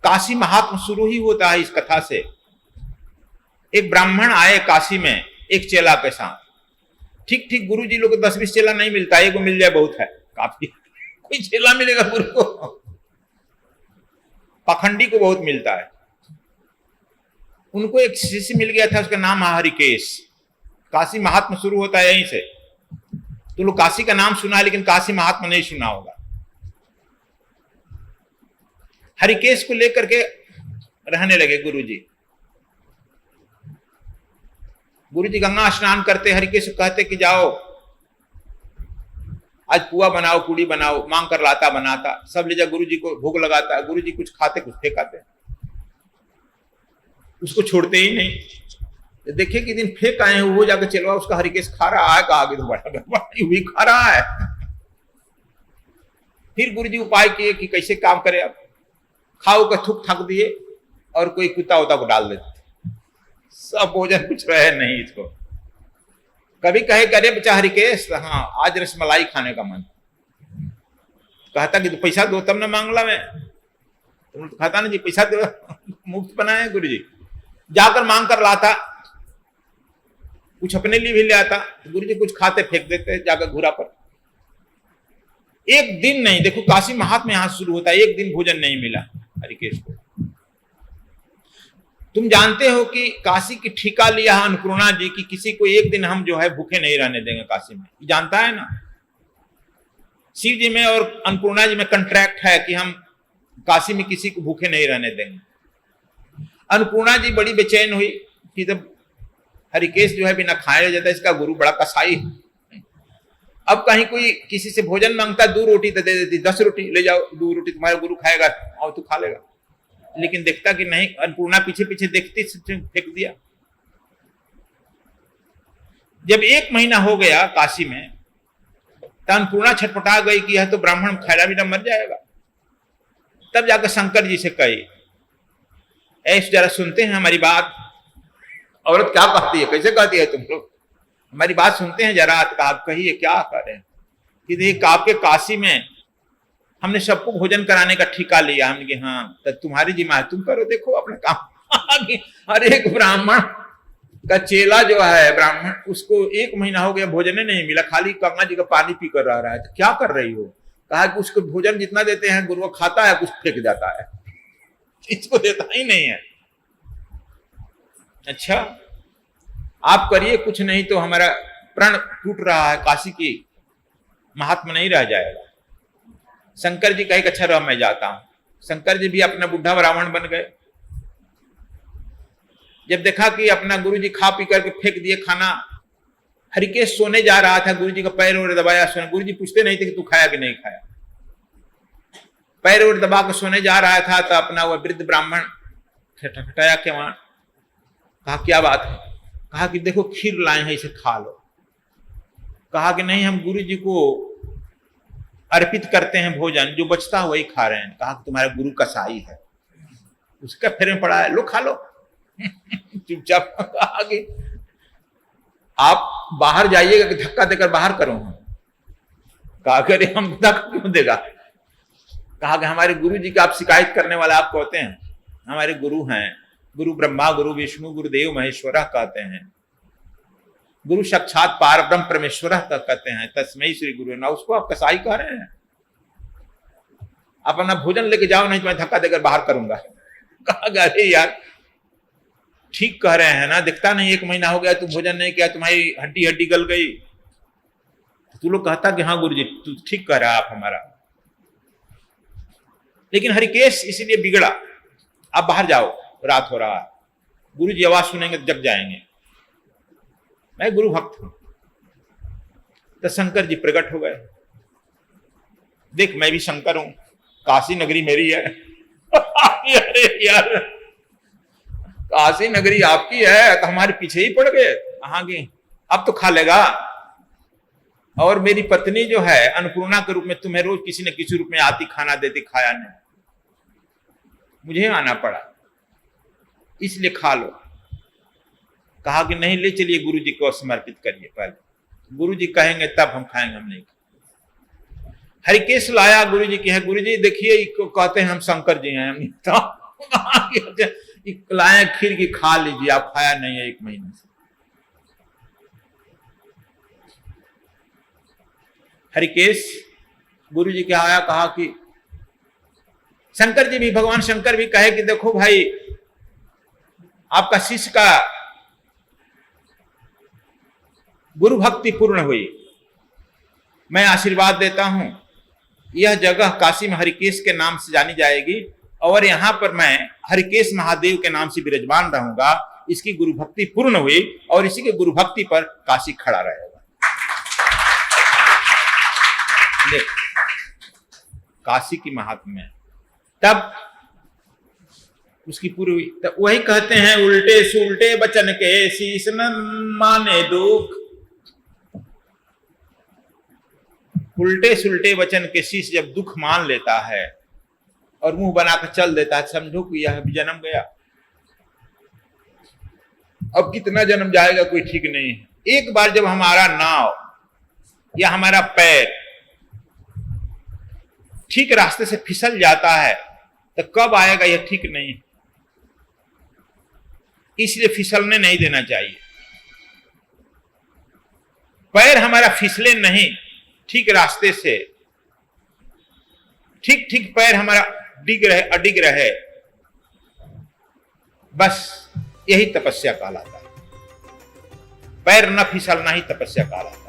काशी महात्म शुरू ही होता है इस कथा से। एक ब्राह्मण आए काशी में एक चेला के साथ। ठीक ठीक गुरु जी लोग को 10-20 चेला नहीं मिलता, एक मिल जाए बहुत है, काफी। कोई चेला मिलेगा गुरु को? पाखंडी को बहुत मिलता है। उनको एक शिष्य मिल गया था, उसका नाम है हरिकेश। काशी महात्मा शुरू होता है यहीं से। तो लोग काशी का नाम सुना है लेकिन काशी महात्मा नहीं सुना होगा। हरिकेश को लेकर के रहने लगे गुरुजी। गुरुजी गंगा स्नान करते, हरिकेश को कहते कि जाओ आज पुआ बनाओ, पूड़ी बनाओ, मांग कर लाता बनाता, सब ले जा गुरुजी को भोग लगाता। गुरुजी कुछ खाते कुछ फेंकाते, उसको छोड़ते ही नहीं। देखिए कि दिन फेंक आए हैं, वो जाकर चलवा उसका हरिकेश खा रहा है, कहा आगे तो बड़ा गड़बड़ी हुई, खा रहा है। फिर गुरुजी उपाय किए कि कैसे काम करे, अब खाओ का थूक थक दिए और कोई कुत्ता उता को डाल देते, सब भोजन कुछ रहे नहीं इसको। कभी कहे करे बच्चा हरिकेश, हाँ आज रसमलाई खाने का मन, कहता कि तो पैसा दो तब ना मांगला मैं। तुम तो कहता ना जी पैसा दो, मुफ्त बनाए गुरु जी। जाकर मांग कर लाता, कुछ अपने लिए भी ले आता, गुरु जी कुछ खाते फेंक देते जाकर घूरा पर। एक दिन नहीं, देखो काशी महात्मा यहां शुरू होता है, एक दिन भोजन नहीं मिला हरिकेश को। तुम जानते हो कि काशी की ठिका लिया है अन्नपूर्णा जी की, किसी को एक दिन हम जो है भूखे नहीं रहने देंगे काशी में, जानता है ना। शिव जी में और अन्नपूर्णा जी में कॉन्ट्रैक्ट है कि हम काशी में किसी को भूखे नहीं रहने देंगे। अन्नपूर्णा जी बड़ी बेचैन हुई कि जब हरिकेश जो है बिना खाए रह जाता है, इसका गुरु बड़ा कसाई है। अब कहीं कोई किसी से भोजन मांगता, 2 रोटी तो दे देती, 10 रोटी ले जाओ, 2 रोटी तुम्हारा गुरु खाएगा और तू खा लेगा। लेकिन देखता कि नहीं, अन्नपूर्णा पीछे पीछे देखती, फेंक दिया। जब 1 महीना हो गया काशी में, तो अन्नपूर्णा छटपटा गई कि यह तो ब्राह्मण खाया बिना मर जाएगा। तब जाकर शंकर जी से कही, ऐसे जरा सुनते हैं हमारी बात। औरत क्या कहती है, कैसे कहती है, तुम लोग हमारी बात सुनते हैं जरा, तो आप कहिए क्या करें। कि देख आपके काशी में हमने सबको भोजन कराने का ठिका लिया। हमने कि हाँ तो तुम्हारी जिम्मा है, तुम करो, देखो अपना काम। हर एक ब्राह्मण का चेला जो है ब्राह्मण, उसको 1 महीना हो गया भोजन नहीं मिला, खाली गंगा जी का पानी पी कर रहा है। तो क्या कर रही हो? कहा कि उसको भोजन जितना देते हैं गुरु खाता है, कुछ फेंक जाता है, इसको देता ही नहीं है। अच्छा आप करिए कुछ, नहीं तो हमारा प्रण टूट रहा है, काशी की महात्मा नहीं रह जाएगा। शंकर जी कहे अच्छा रहो मैं जाता हूं। शंकर जी भी अपना बुढ़ा ब्राह्मण बन गए। जब देखा कि अपना गुरु जी खा पी करके फेंक दिए खाना, हरिकेश सोने जा रहा था, गुरु जी का पैर और दबाया सोने। गुरु जी पूछते नहीं थे कि तू खाया कि नहीं खाया, पैर और दबा कर सोने जा रहा था। तो अपना वह वृद्ध ब्राह्मण खटखटाया के वहां, कहा क्या बात है? कहा कि देखो खीर लाए हैं, इसे खा लो। कहा कि नहीं हम गुरु जी को अर्पित करते हैं भोजन, जो बचता है वही खा रहे हैं। कहा कि तुम्हारा गुरु कसाई है, उसका फेर में पड़ा है, लो खा लो। चुपचाप कहा कि आप बाहर जाइएगा कि धक्का देकर बाहर करो हम। कहा करे हम धक्का क्यों देगा? कहा कि हमारे गुरु जी का आप शिकायत करने वाला आप कहते हैं, हमारे गुरु हैं, गुरु ब्रह्मा गुरु विष्णु गुरुदेव महेश्वरा कहते हैं, गुरु साक्षात पार ब्रह्म परमेश्वर कहते हैं, तस्मै श्री गुरु ना। उसको आप कसाई कह रहे हैं? आप अपना भोजन लेके जाओ, नहीं तो मैं धक्का देकर बाहर करूंगा। कहा अरे यार ठीक कह रहे हैं ना, दिखता नहीं 1 महीना हो गया तू भोजन नहीं किया, तुम्हारी हड्डी हड्डी गल गई। तू लोग कहता कि हाँ गुरु जी तू ठीक कह रहा है आप हमारा। लेकिन हरिकेश इसलिए बिगड़ा, आप बाहर जाओ, रात हो रहा है, गुरु जी आवाज सुनेंगे तो जग जाएंगे, मैं गुरु भक्त हूं। तो शंकर जी प्रकट हो गए, देख मैं भी शंकर हूं, काशी नगरी मेरी है। अरे यार काशी नगरी आपकी है तो हमारे पीछे ही पड़ गए, कहाँ की अब तो खा लेगा। और मेरी पत्नी जो है अन्नपूर्णा के रूप में तुम्हें रोज किसी न किसी रूप में आती, खाना देती, खाया नहीं, मुझे आना पड़ा, इसलिए खा लो। कहा कि नहीं ले चलिए गुरु जी को समर्पित करिए, पहले गुरु जी कहेंगे तब हम खाएंगे, हम नहीं। हरिकेश लाया गुरु जी की है, गुरु जी देखिए कहते हैं हम शंकर जी हैं। हम लाए खीर की, खा लीजिए। आप खाया नहीं है 1 महीने से। हरिकेश गुरु जी के आया, कहा कि शंकर जी भी, भगवान शंकर भी कहे कि देखो भाई, आपका शिष्य का गुरु भक्ति पूर्ण हुई, मैं आशीर्वाद देता हूं, यह जगह काशी में हरिकेश के नाम से जानी जाएगी और यहां पर मैं हरिकेश महादेव के नाम से विराजमान रहूंगा। इसकी गुरु भक्ति पूर्ण हुई और इसी के गुरु भक्ति पर काशी खड़ा रहेगा। देख काशी की महात्म्य, तब उसकी पूरी हुई। तो वही कहते हैं, उल्टे सुलटे बचन के शीश न माने दुख। उल्टे सुलटे वचन के शीश जब दुख मान लेता है और मुंह बनाकर चल देता है, समझो कि यह जन्म गया। अब कितना जन्म जाएगा कोई ठीक नहीं है। एक बार जब हमारा नाव या हमारा पैर ठीक रास्ते से फिसल जाता है तो कब आएगा यह ठीक नहीं है, इसलिए फिसलने नहीं देना चाहिए। पैर हमारा फिसले नहीं, ठीक रास्ते से ठीक ठीक पैर हमारा अडिग रहे, बस यही तपस्या कहलाता है। पैर न फिसलना ही तपस्या कहलाता है।